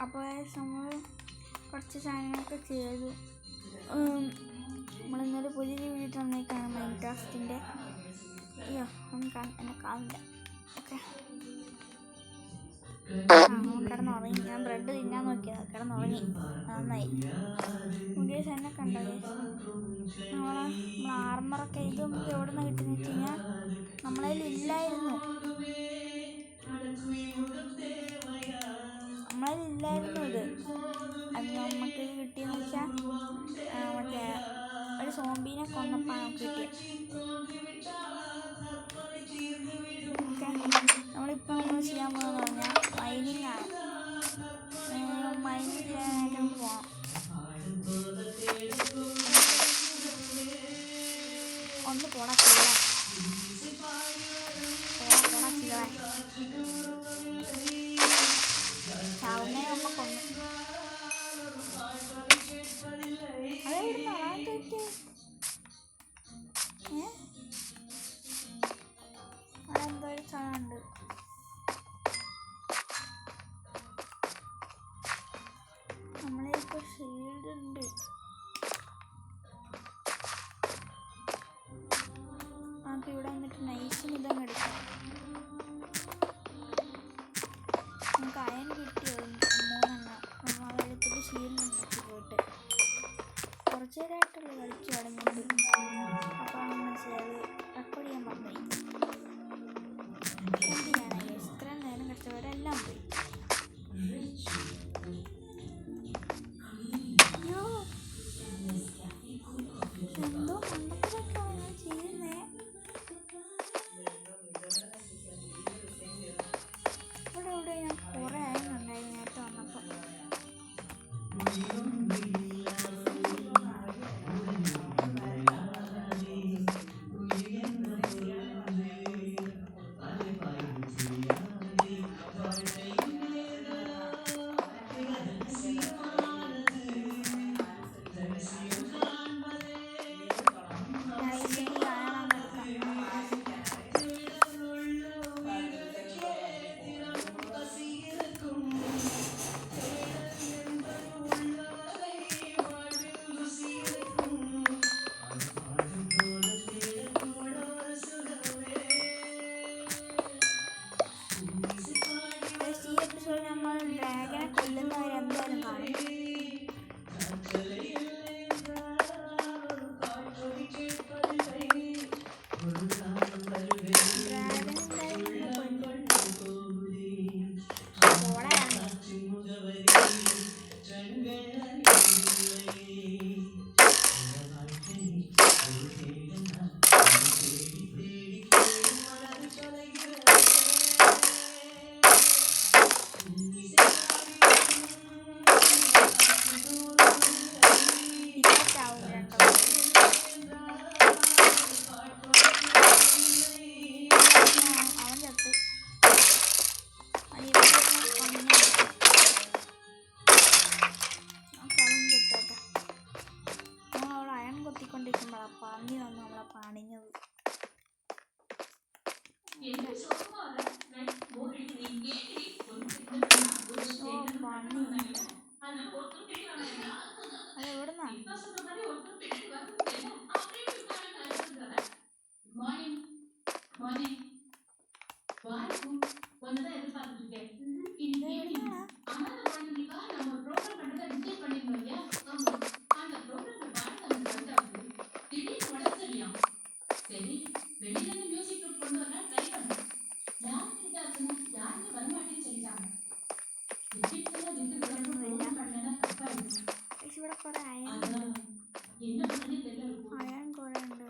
അപ്പോൾ നമ്മൾ കുറച്ച് സാധനങ്ങളൊക്കെ ചെയ്തു. നമ്മളിന്നൊരു പുതിയൊരു വീഡിയോ വന്നേക്കാണ് മൈൻക്രാഫ്റ്റിൻ്റെ. അയ്യോ ഒന്നും എന്നെ കാണില്ല. ഓക്കെ, കിടന്നുറങ്ങി. ഞാൻ ബ്രെഡ് തിന്നാൻ നോക്കിയത്, കിടന്നുറങ്ങി. നന്നായി. ഗേസ് എന്നെ കണ്ടോ? നമ്മളെ ആർമറൊക്കെ ഇത് നമുക്ക് എവിടെ നിന്ന് കിട്ടുന്ന വെച്ച് കഴിഞ്ഞാൽ നമ്മളതിൽ ഇല്ലായിരുന്നു. ഇത് അത് നമുക്ക് കിട്ടിയെന്ന് വെച്ചാൽ മറ്റേ ഒരു സോംബീനെ കൊന്നപ്പോൾ നമുക്ക് കിട്ടിയത്. ഓക്കെ, നമ്മളിപ്പോൾ നമ്മൾ ചെയ്യാൻ പോകുന്നതെന്ന് പറഞ്ഞാൽ മൈനിങ് ആണ്. മൈനിങ് ചെയ്യാനായിട്ട് നമുക്ക് പോകണം. ഒന്ന് പോടാ ചില്ല, പോടാ ചില്ല. ചാവുന്നേ അമ്മ കൊന്നു. അതെവിടുന്നാ തെറ്റ്? അതെന്തോ ഒരു സാധനമുണ്ട്. നമ്മളിപ്പോൾ ഷീൽഡ് ഉണ്ട്. നമുക്ക് ഇവിടെ വന്നിട്ട് നൈസിന് ഇതങ്ങ് എടുക്കാം. നമുക്ക് അയൺ കിട്ടിയോ 3 നമ്മൾ അതെടുത്തിട്ട് ഷീൽഡ് ഉണ്ടാക്കി പോയിട്ട് കുറച്ച് നേരമായിട്ടുള്ള കളിച്ചു തുടങ്ങിയിട്ട്. അപ്പോൾ മനസ്സിലായത് റെക്കോർഡ് ചെയ്യാൻ പറഞ്ഞു. എന്ത് ചെയ്യാനായി? ഇത്രയും നേരം കഷ്ടപ്പെടെല്ലാം പോയി. അയ്യോ എന്തോ മണ്ടത്തിലൊക്കെയാണ് ഞാൻ ചെയ്യുന്നേ. ഇവിടെ ഞാൻ കുറേ ആയിരുന്നുണ്ടായിരുന്നു നേരത്തെ വന്നപ്പോൾ. നമ്മൾ ഡ്രാഗനെ കൊല്ലുന്നവരെന്തായാലും കാണും. പന്നി വന്ന് നമ്മളെ പണിഞ്ഞത്. അതെവിടുന്നാ? ഇവിടെ കുറെ അയൺ കുറെ ഉണ്ട്.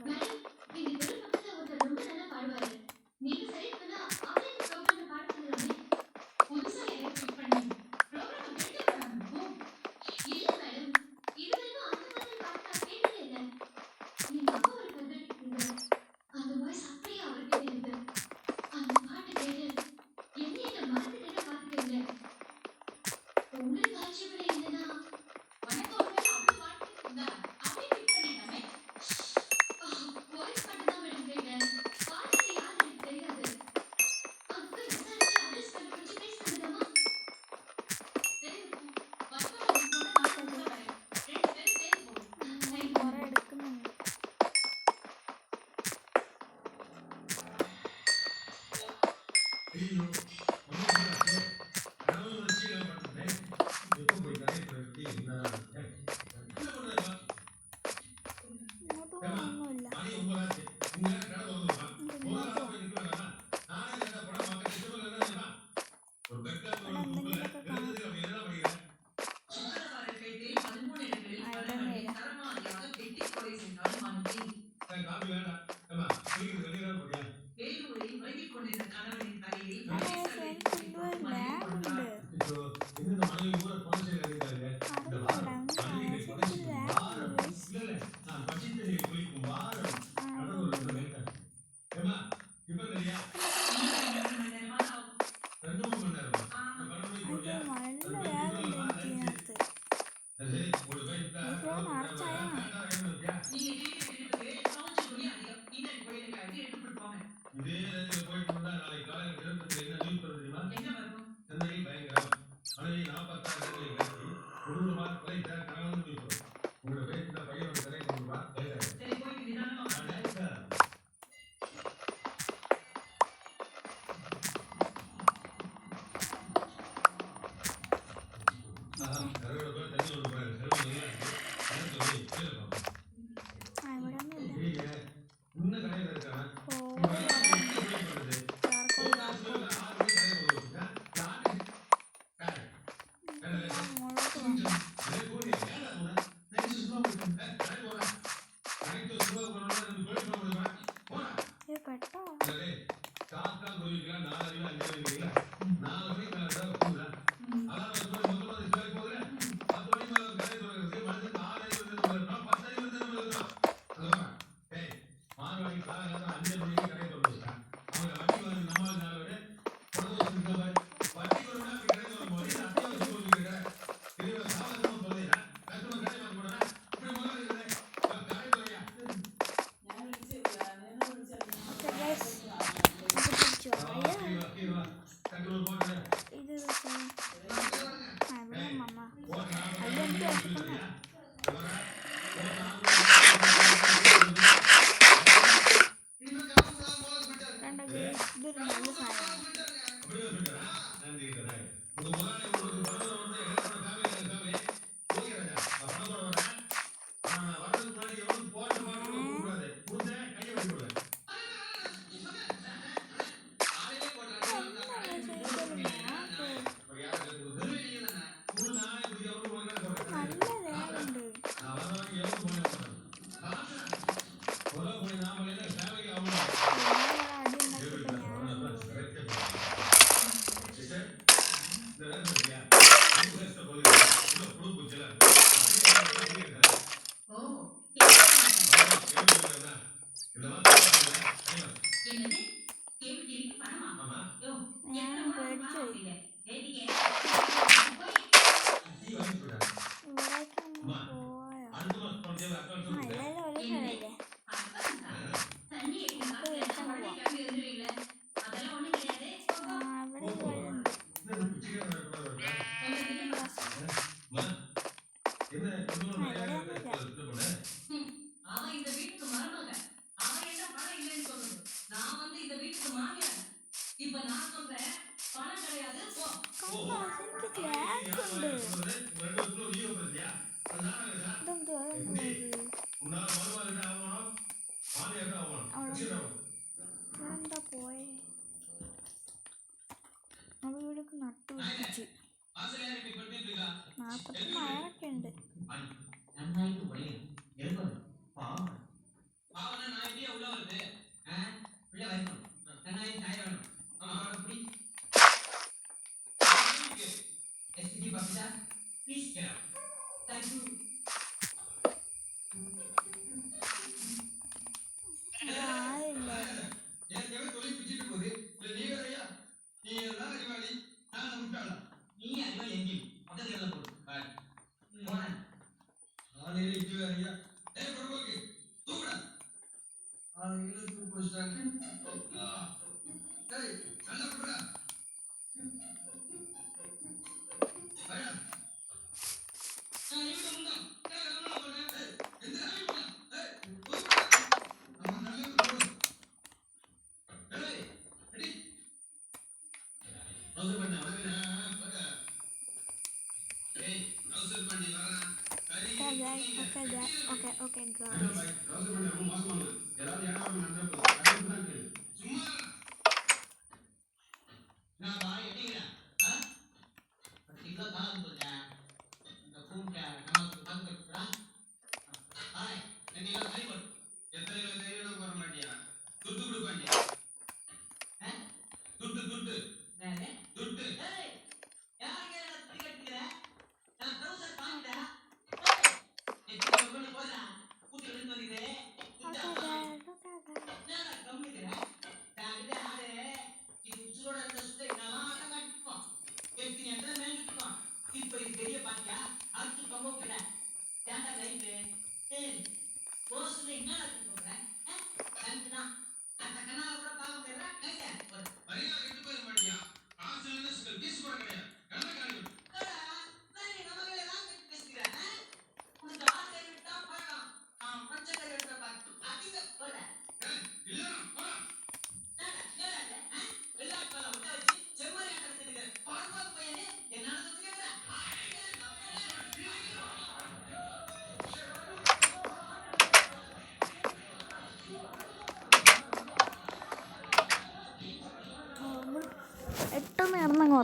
Okay, guys.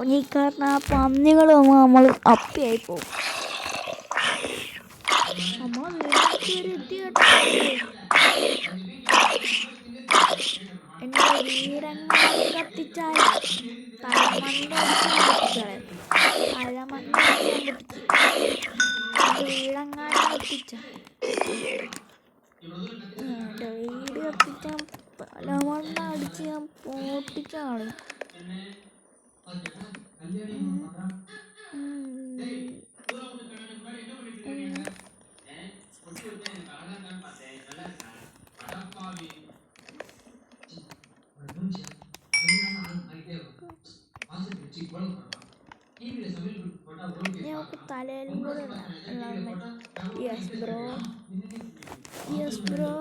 ഇറങ്ങി കാരണം ആ പന്നികൾ നമ്മൾ അപ്പിയായി പോകും. നമ്മൾ വീട്ടിലെത്തി കേട്ടോ. എൻ്റെ വീടെങ്ങാനും കത്തിച്ചാൽ തലമണ്ട പൊട്ടിച്ചാളെ. തലമണ്ട പൊട്ടിച്ച് എൻ്റെ വീടെങ്ങാനും കത്തിച്ച എൻ്റെ വീട് കത്തിച്ചാൽ തലമണ്ട അടിച്ച് ഞാൻ പൊട്ടിച്ചാളെ. ഞങ്ങൾക്ക് തലയിലും കൂടെ yes bro yes bro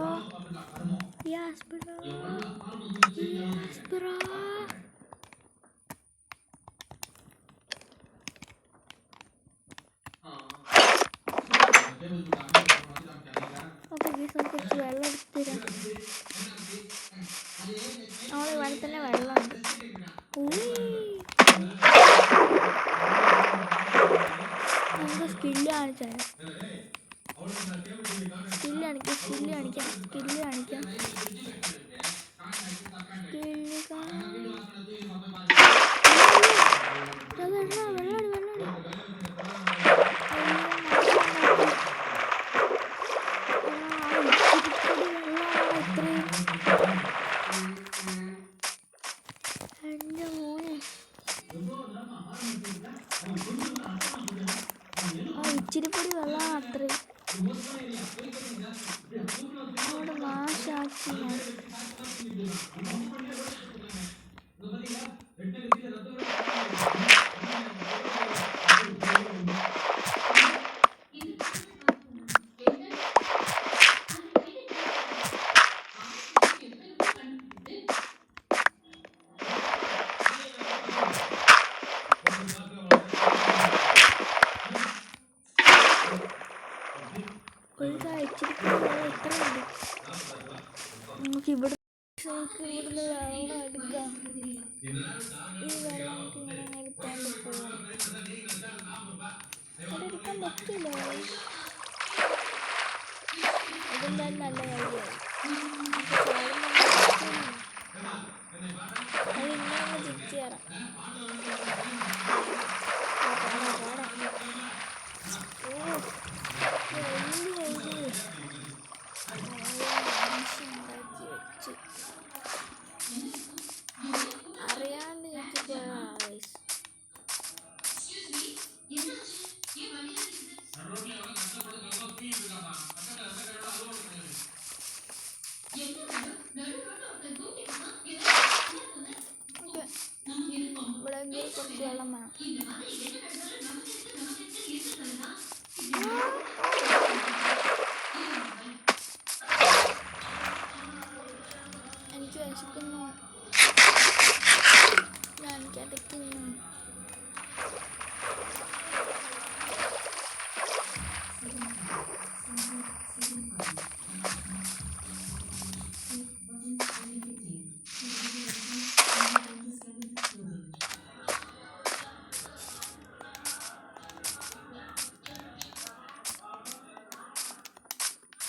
yes bro yes bro. Okay ഗീസ്, നമുക്ക് കുറച്ച് വെള്ളം എടുത്തിരാം. നമ്മളെ ഇവിടെ തന്നെ വെള്ളമുണ്ട്. നമുക്ക് സ്കില്ല് കാണിച്ചാൽ സ്കില്ല് കാണിക്കാം സ്കില്ല് കാണിക്കാം സ്കില്ല് കാണിക്കാം എൻ്റെ മോനെ ഇച്ചിരിപ്പൊടി വെള്ളം അത്രയും അവിടെ നാശാക്കി. നമുക്ക് ഇവിടെ ഇവിടുന്ന് വെള്ളം എടുക്കാം. ഈ വെള്ളം ഇങ്ങനെ എടുക്കാണ്ട് പോവാം. ഇവിടെ എടുക്കാൻ പറ്റില്ല. ഇതെന്തായാലും നല്ല കാര്യമായി. അത് ഇങ്ങനെ തിരിച്ചു കയറാം. അറിയാണ്ട് ഇവിടെ കുറച്ച് വെള്ളം വേണം. എനിക്ക് വിശക്കുന്നു. ഞാൻ കിടക്കുന്നു.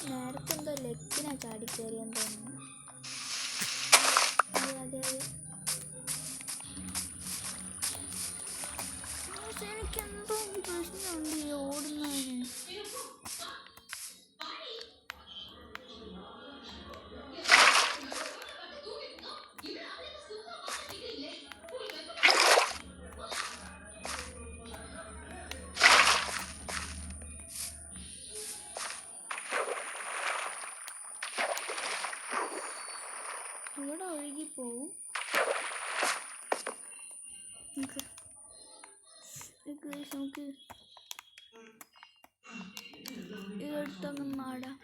നേരത്തെ എന്തോ ലെക്കിനാ ചാടിക്കേറിയെന്ന് തോന്നുന്നു. അതെ എനിക്കെന്തോ പ്രശ്നമുണ്ട് ഈ ഓടുന്നതിന്. ഇവിടെ ഒഴുകിപ്പോവും. നമുക്ക് ഇതെടുത്തങ്ങ് മാടാം.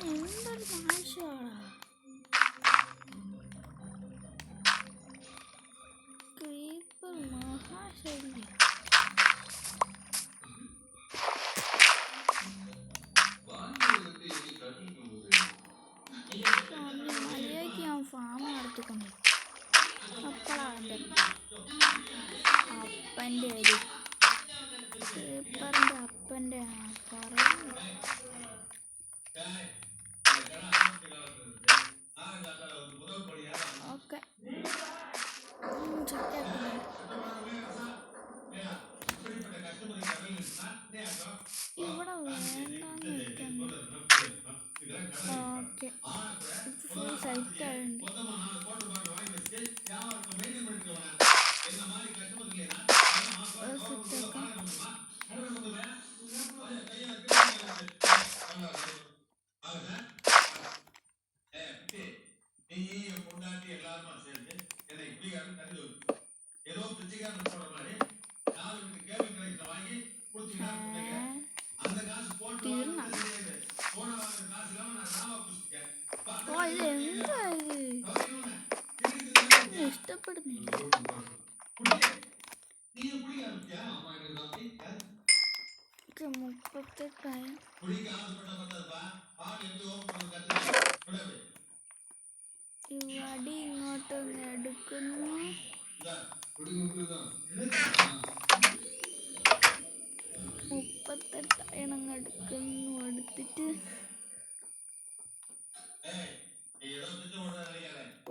എന്തൊരു ഭാഷയാണ്. ശരി. മലയാക്കി ഞാൻ ഫാം നടത്തിക്കൊണ്ട് അപ്പോഴാണ് അപ്പൻ്റെ ഒരു പേപ്പറിൻ്റെ അപ്പൻ്റെ പറയുന്നു. ഓക്കെ ഇവിടെ വേണ്ടെന്ന് വെക്കുന്നു. ഓക്കെ ഫുൾ സെറ്റ് ആയിട്ടുണ്ട്. ഇഷ്ടപ്പെടുന്നില്ല. 38 വടി ഇങ്ങോട്ടൊന്ന് എടുക്കുന്നു. 38 എടുക്കുന്നു. എടുത്തിട്ട്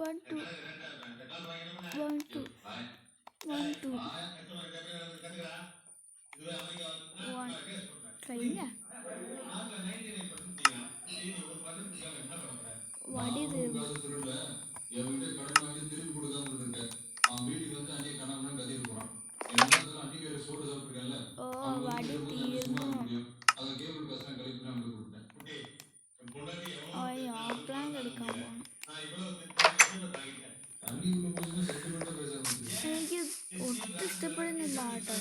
1 2 1 2 1 2 1 കഴിഞ്ഞ വടി തീർന്നു. ഓ വടി തീർന്നു. ഓ പ്ലാൻ എടുക്കാൻ പോകണം. എനിക്ക് ഒട്ടും ഇഷ്ടപ്പെടുന്നില്ല കേട്ടോ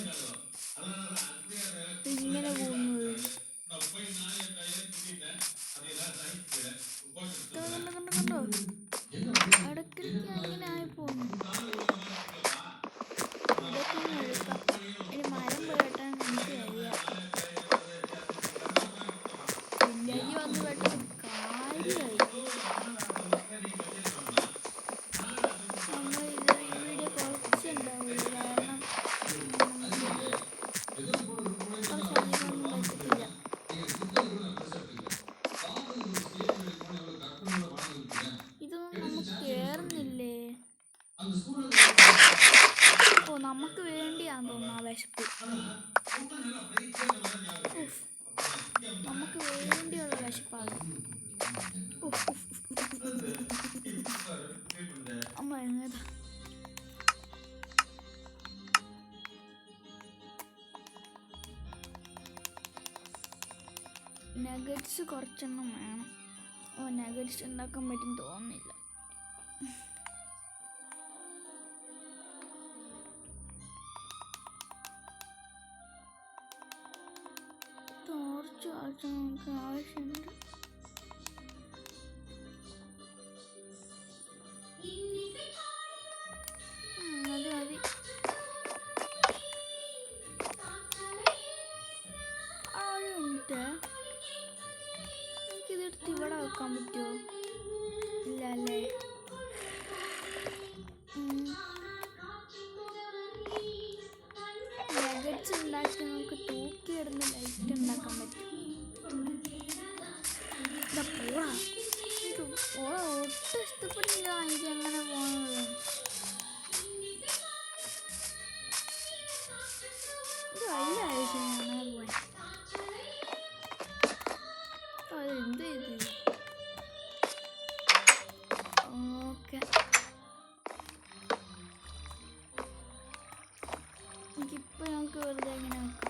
ഇങ്ങനെ പോകുന്നത്. കണ്ടോ ഇടയ്ക്കിടയ്ക്ക് അങ്ങനെ ആയി പോകുന്നു. ഇതൊക്കെ ഒന്ന് എടുക്കാം. ഇനി മരം വെട്ടാൻ എനിക്ക് വയ്യ. ഇല്ലെങ്കിൽ വന്ന് വെട്ടാൻ കാര്യമായി. നമ്മൾ ഇത് ഈ വീഡിയോ കുറച്ചുണ്ടാവുള്ളൂ. കാരണം കുറച്ചധികമൊന്നും പറ്റത്തില്ല. ഇതൊന്നും നമുക്ക് കേറുന്നില്ലേ? ഓ നമുക്ക് വേണ്ടിയാന്ന് തോന്നുന്നു ആ വിശപ്പ്. നമുക്ക് വേണ്ടിയുള്ള വിശപ്പാണ്. അമ്മ എങ്ങനെയാ നഗറ്റ്സ് കുറച്ചെണ്ണം വേണം. ഓ നഗറ്റ്സ് ഉണ്ടാക്കാൻ പറ്റും തോന്നുന്നില്ല. ടോർച്ച് വാങ്ങിച്ചാൽ നമുക്ക് ആവശ്യമുണ്ട്. അത് മതി. എനിക്കിതെടുത്ത് ഇവിടെ വെക്കാൻ പറ്റുമോ? ഇല്ല അല്ലേ? നഗറ്റ്സ് ഉണ്ടാക്കി നമുക്ക് തൂക്കിയിടുന്ന ലൈറ്റ് ഉണ്ടാക്കാൻ പറ്റും. ഒട്ടും ഇഷ്ടപ്പെടുന്നില്ല എനിക്ക് അങ്ങനെ പോകുന്നത്. ഇത് വലിയ ആവശ്യം അങ്ങനെ പോയി. അതെന്ത് ചെയ്തു? ഓക്കെ എനിക്കിപ്പോൾ നമുക്ക് വെറുതെ എങ്ങനെ വെക്കാം.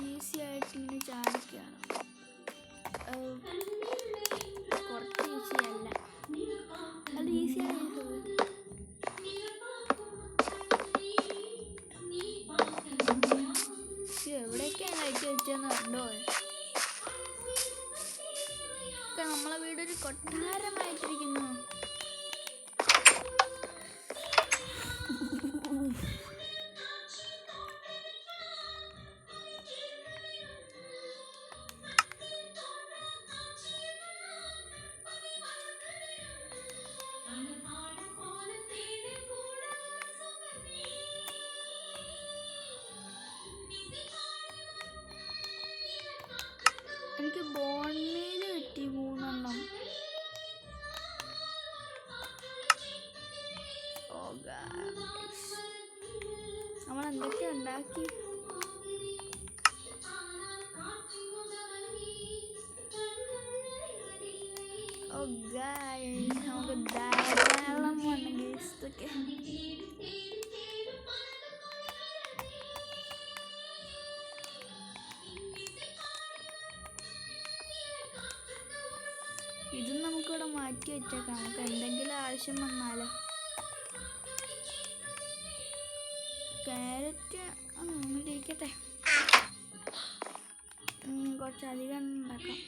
ഈസി ആയിട്ട് ഇങ്ങനെ ചാടിക്കുകയാണ്. നമ്മളെ വീടൊരു കൊട്ടാരമായിട്ടിരിക്കുന്നു. എനിക്ക് ബോൺമീൽ കിട്ടി 3 നമ്മൾ എന്തൊക്കെ ഉണ്ടാക്കി. നമുക്ക് ധാരാളം ഇതൊക്കെ ഇതും നമുക്കിവിടെ മാറ്റി വെച്ചേക്കാം. നമുക്ക് എന്തെങ്കിലും ആവശ്യം വന്നാലോ. ക്യാരറ്റ് ഇരിക്കട്ടെ, കുറച്ചധികം ഉണ്ടാക്കാം.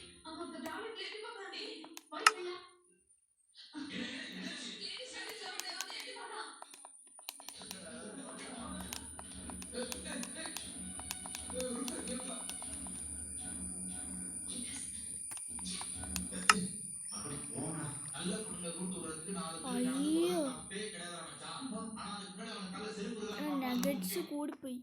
അയ്യോ, നഗറ്റ്സ് കൂടിപ്പോയി.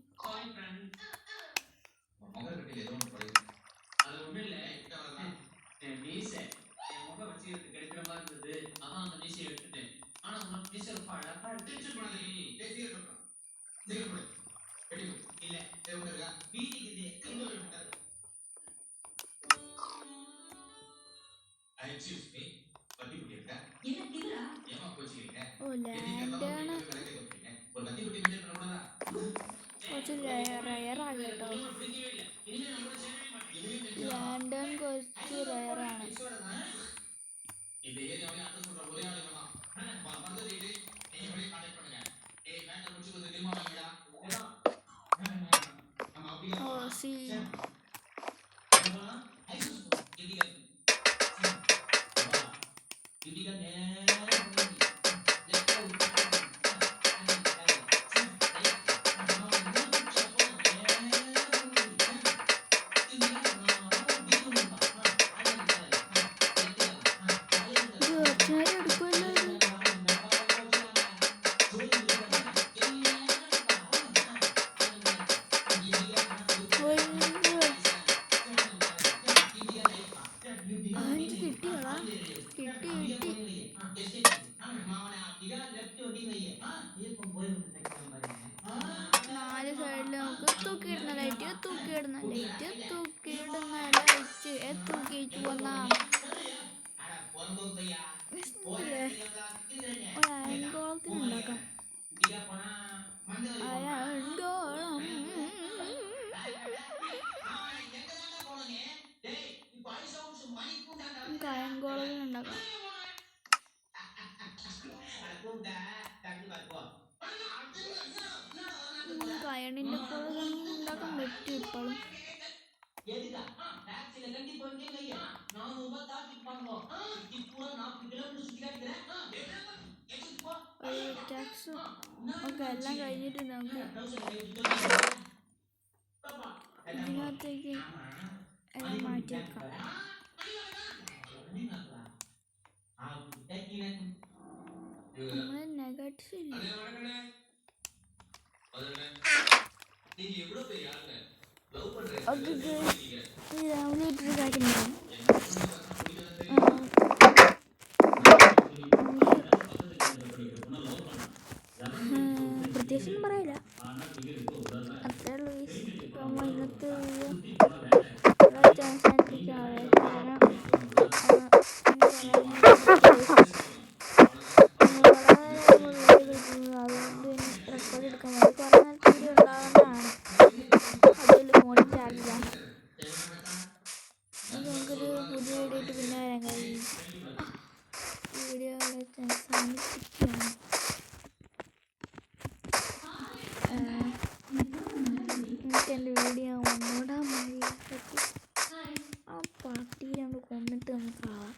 ഓ, ലാൻഡാണ് കുറച്ച് റയറാണ് കേട്ടോ. ലാൻഡൺ കുറച്ച് റയറാണ്. ഓ, സി തൂക്കിയിടുന്ന ലൈറ്റ് തൂക്കിയിട്ട് വന്നാം. അയൺഗോളത്തിനുണ്ടാക്കാം. അയൺഗോളത്തിനുണ്ടാക്കാം. അയണിന്റെ ഉണ്ടാക്കാൻ പറ്റും ഇപ്പോഴും. ഓക്കെ, എല്ലാം കഴിഞ്ഞിട്ട് നമുക്ക് ഇതിനകത്തേക്ക് എല്ലാം മാറ്റിയേക്കാം. നമ്മളെ നഗറ്റ്സ് ഇല്ല. അത് രാവിലെ ഇട്ടൊരു കാര്യം പ്രത്യേകിച്ചൊന്നും പറയില്ല. അത്രേ ഉള്ളൂ. ഇന്നത്തെ റെക്കോർഡ് എടുക്കാൻ വേണ്ടി കുറേ നേരത്തെ വീഡിയോ ഉണ്ടാകുന്നതാണ്. അതിൽ ഫോണിൽ ചാർജില്ല. നമുക്കൊരു പുതിയ വീഡിയോ ഇട്ട് പിന്നെ വരാൻ കഴിയും. വീഡിയോ അവസാനിപ്പിക്കുകയാണ്. എനിക്ക് എൻ്റെ വീഡിയോ ഒന്നുകൂടെ മതി. ആ പാർട്ടിയിൽ നമ്മൾ കൊന്നിട്ട് നമുക്ക് ആവാം.